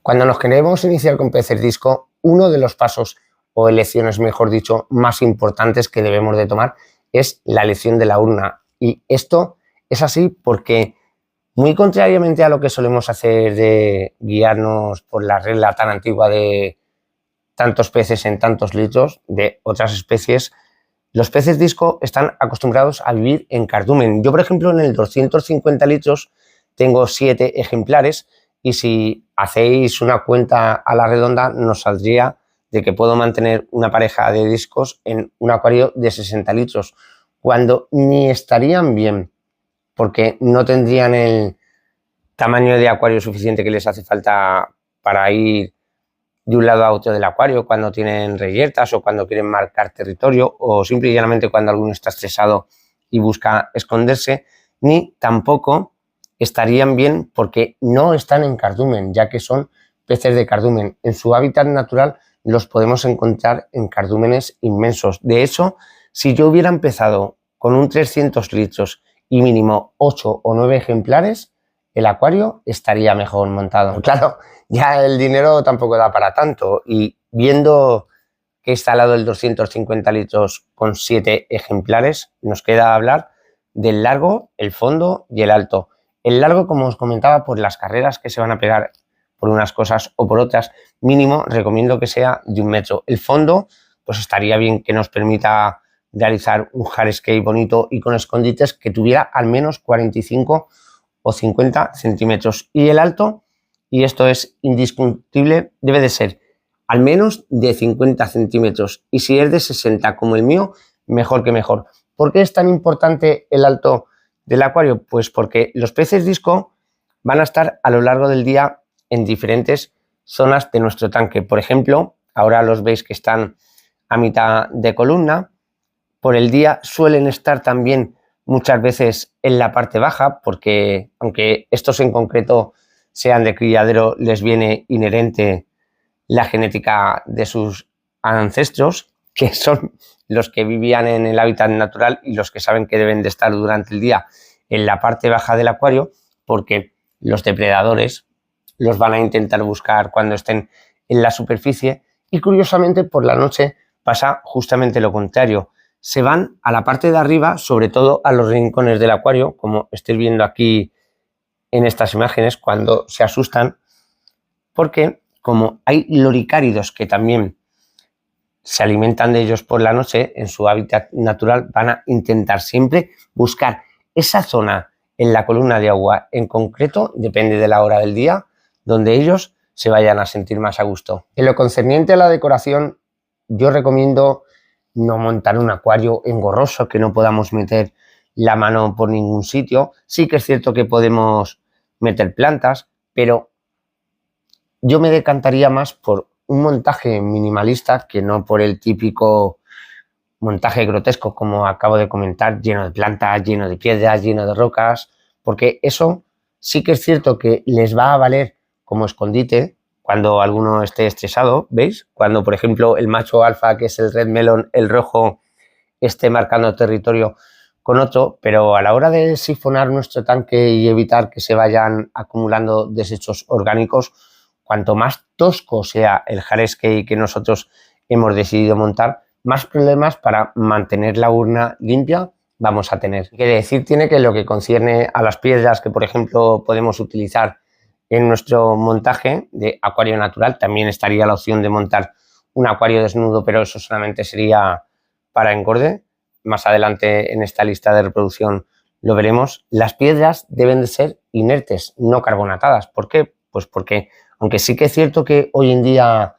Cuando nos queremos iniciar con peces disco, uno de los pasos o elecciones, mejor dicho, más importantes que debemos de tomar es la elección de la urna. Y esto es así porque, muy contrariamente a lo que solemos hacer de guiarnos por la regla tan antigua de tantos peces en tantos litros de otras especies, los peces disco están acostumbrados a vivir en cardumen. Yo, por ejemplo, en el 250 litros tengo 7 ejemplares y si hacéis una cuenta a la redonda nos saldría de que puedo mantener una pareja de discos en un acuario de 60 litros, cuando ni estarían bien porque no tendrían el tamaño de acuario suficiente que les hace falta para ir de un lado a otro del acuario cuando tienen reyertas o cuando quieren marcar territorio o simple y llanamente cuando alguno está estresado y busca esconderse, ni tampoco estarían bien porque no están en cardumen, ya que son peces de cardumen. En su hábitat natural los podemos encontrar en cardúmenes inmensos. De hecho, si yo hubiera empezado con un 300 litros y mínimo 8 o 9 ejemplares, el acuario estaría mejor montado. Claro, ya el dinero tampoco da para tanto y viendo que he instalado el 250 litros con 7 ejemplares, nos queda hablar del largo, el fondo y el alto. El largo, como os comentaba, por las carreras que se van a pegar por unas cosas o por otras, mínimo recomiendo que sea de 1 metro. El fondo, pues estaría bien que nos permita realizar un hardscape bonito y con escondites que tuviera al menos 45 o 50 centímetros. Y el alto, y esto es indiscutible, debe de ser al menos de 50 centímetros. Y si es de 60 como el mío, mejor que mejor. ¿Por qué es tan importante el alto del acuario? Pues porque los peces disco van a estar a lo largo del día en diferentes zonas de nuestro tanque. Por ejemplo, ahora los veis que están a mitad de columna. Por el día suelen estar también muchas veces en la parte baja, porque aunque estos en concreto sean de criadero, les viene inherente la genética de sus ancestros, que son los que vivían en el hábitat natural y los que saben que deben de estar durante el día en la parte baja del acuario, porque los depredadores los van a intentar buscar cuando estén en la superficie y curiosamente por la noche pasa justamente lo contrario. Se van a la parte de arriba, sobre todo a los rincones del acuario, como estáis viendo aquí en estas imágenes, cuando se asustan, porque como hay loricáridos que también se alimentan de ellos por la noche, en su hábitat natural van a intentar siempre buscar esa zona en la columna de agua, en concreto, depende de la hora del día, donde ellos se vayan a sentir más a gusto. En lo concerniente a la decoración, yo recomiendo no montar un acuario engorroso que no podamos meter la mano por ningún sitio. Sí que es cierto que podemos meter plantas, pero yo me decantaría más por un montaje minimalista que no por el típico montaje grotesco, como acabo de comentar, lleno de plantas, lleno de piedras, lleno de rocas, porque eso sí que es cierto que les va a valer como escondite cuando alguno esté estresado, ¿veis? Cuando, por ejemplo, el macho alfa, que es el red melon, el rojo, esté marcando territorio con otro, pero a la hora de sifonar nuestro tanque y evitar que se vayan acumulando desechos orgánicos, cuanto más tosco sea el hardscape que nosotros hemos decidido montar, más problemas para mantener la urna limpia vamos a tener. Quiere decir tiene que lo que concierne a las piedras que, por ejemplo, podemos utilizar en nuestro montaje de acuario natural, también estaría la opción de montar un acuario desnudo, pero eso solamente sería para engorde. Más adelante en esta lista de reproducción lo veremos. Las piedras deben de ser inertes, no carbonatadas. ¿Por qué? Pues porque, aunque sí que es cierto que hoy en día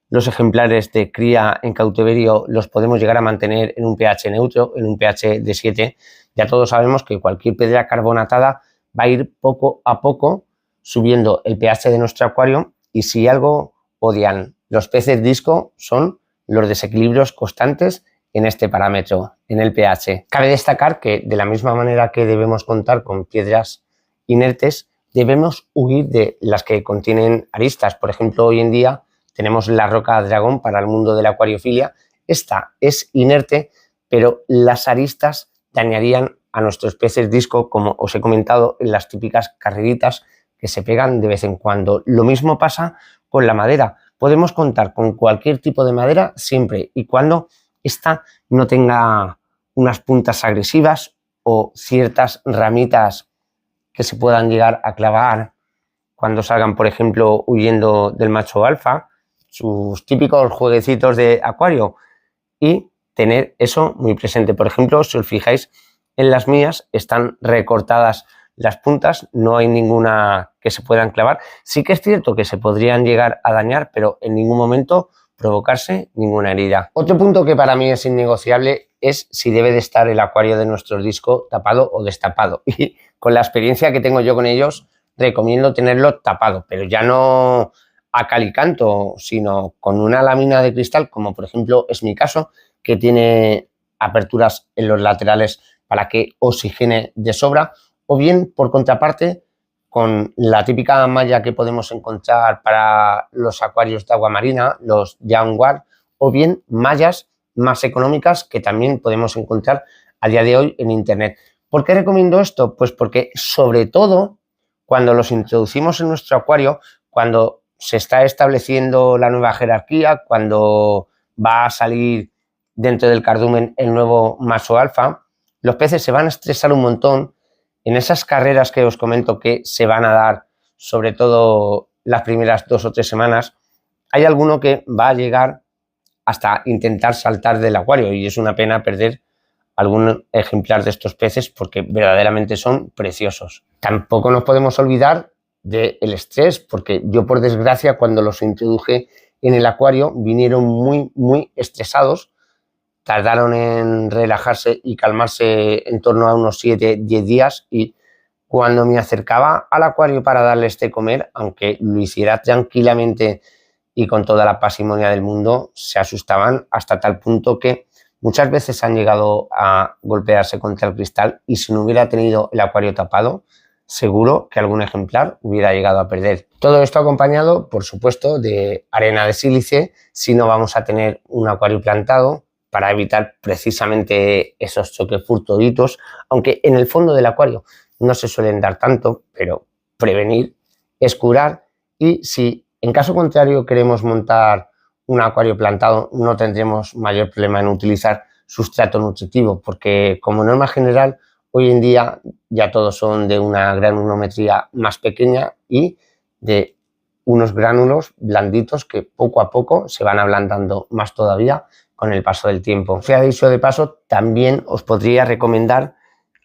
los ejemplares de cría en cautiverio los podemos llegar a mantener en un pH neutro, en un pH de 7, ya todos sabemos que cualquier piedra carbonatada va a ir poco a poco subiendo el pH de nuestro acuario, y si algo odian los peces disco son los desequilibrios constantes en este parámetro, en el pH. Cabe destacar que de la misma manera que debemos contar con piedras inertes, debemos huir de las que contienen aristas. Por ejemplo, hoy en día tenemos la roca dragón para el mundo de la acuariofilia. Esta es inerte, pero las aristas dañarían a nuestros peces disco, como os he comentado, en las típicas carreritas que se pegan de vez en cuando. Lo mismo pasa con la madera. Podemos contar con cualquier tipo de madera siempre y cuando ésta no tenga unas puntas agresivas o ciertas ramitas que se puedan llegar a clavar cuando salgan, por ejemplo, huyendo del macho alfa, sus típicos jueguecitos de acuario, y tener eso muy presente. Por ejemplo, si os fijáis en las mías, están recortadas las puntas, no hay ninguna que se puedan clavar. Sí que es cierto que se podrían llegar a dañar, pero en ningún momento provocarse ninguna herida. Otro punto que para mí es innegociable es si debe de estar el acuario de nuestro disco tapado o destapado. Y con la experiencia que tengo yo con ellos, recomiendo tenerlo tapado, pero ya no a cal y canto, sino con una lámina de cristal, como por ejemplo es mi caso, que tiene aperturas en los laterales para que oxigene de sobra, o bien, por contraparte, con la típica malla que podemos encontrar para los acuarios de agua marina, los Jaguar, o bien mallas más económicas que también podemos encontrar a día de hoy en internet. ¿Por qué recomiendo esto? Pues porque sobre todo cuando los introducimos en nuestro acuario, cuando se está estableciendo la nueva jerarquía, cuando va a salir dentro del cardumen el nuevo macho alfa, los peces se van a estresar un montón en esas carreras que os comento que se van a dar, sobre todo las primeras 2 o 3 semanas. Hay alguno que va a llegar hasta intentar saltar del acuario y es una pena perder algún ejemplar de estos peces porque verdaderamente son preciosos. Tampoco nos podemos olvidar del estrés, porque yo, por desgracia, cuando los introduje en el acuario vinieron muy estresados, tardaron en relajarse y calmarse en torno a unos 7-10 días, y cuando me acercaba al acuario para darles de comer, aunque lo hiciera tranquilamente y con toda la parsimonia del mundo, se asustaban hasta tal punto que muchas veces han llegado a golpearse contra el cristal, y si no hubiera tenido el acuario tapado, seguro que algún ejemplar hubiera llegado a perder. Todo esto acompañado, por supuesto, de arena de sílice, si no vamos a tener un acuario plantado, para evitar precisamente esos choques furtoditos, aunque en el fondo del acuario no se suelen dar tanto, pero prevenir es curar. Y si en caso contrario queremos montar un acuario plantado, no tendremos mayor problema en utilizar sustrato nutritivo, porque como norma general hoy en día ya todos son de una granulometría más pequeña y de unos gránulos blanditos que poco a poco se van ablandando más todavía con el paso del tiempo. Sea dicho de paso, también os podría recomendar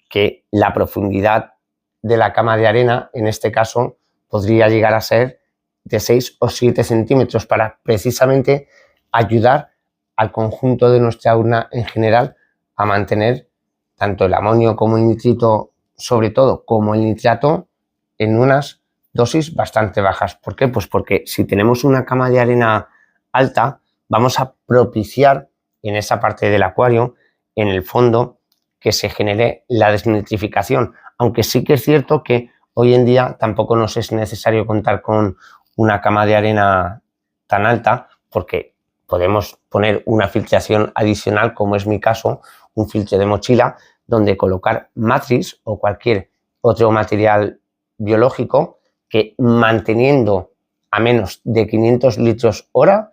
que la profundidad de la cama de arena, en este caso, podría llegar a ser de 6 o 7 centímetros para precisamente ayudar al conjunto de nuestra urna en general a mantener tanto el amonio como el nitrito, sobre todo, como el nitrato, en unas dosis bastante bajas. ¿Por qué? Pues porque si tenemos una cama de arena alta, vamos a propiciar en esa parte del acuario, en el fondo, que se genere la desnitrificación. Aunque sí que es cierto que hoy en día tampoco nos es necesario contar con una cama de arena tan alta, porque podemos poner una filtración adicional, como es mi caso, un filtro de mochila, donde colocar matriz o cualquier otro material biológico que, manteniendo a menos de 500 litros hora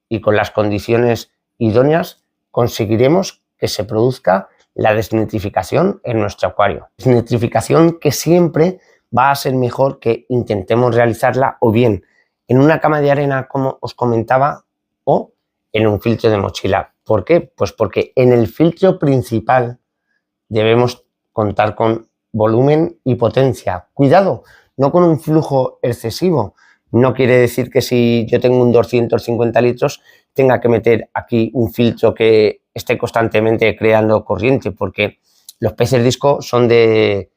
y con las condiciones idóneas, conseguiremos que se produzca la desnitrificación en nuestro acuario. Desnitrificación que siempre va a ser mejor que intentemos realizarla o bien en una cama de arena, como os comentaba, o en un filtro de mochila. ¿Por qué? Pues porque en el filtro principal debemos contar con volumen y potencia. Cuidado, no con un flujo excesivo. No quiere decir que si yo tengo un 250 litros tenga que meter aquí un filtro que esté constantemente creando corriente, porque los peces disco son de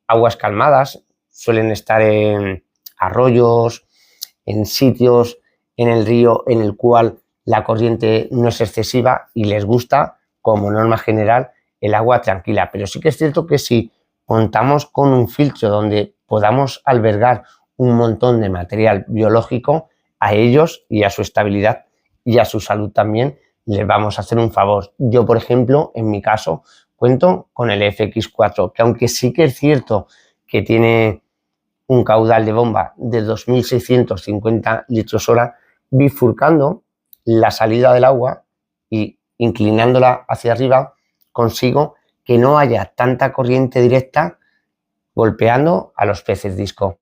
aguas calmadas, suelen estar en arroyos, en sitios en el río en el cual la corriente no es excesiva y les gusta, como norma general, el agua tranquila. Pero sí que es cierto que si contamos con un filtro donde podamos albergar un montón de material biológico, a ellos y a su estabilidad y a su salud también les vamos a hacer un favor. Yo, por ejemplo, en mi caso, cuento con el FX4, que aunque sí que es cierto que tiene un caudal de bomba de 2.650 litros hora, bifurcando la salida del agua y inclinándola hacia arriba, consigo que no haya tanta corriente directa golpeando a los peces disco.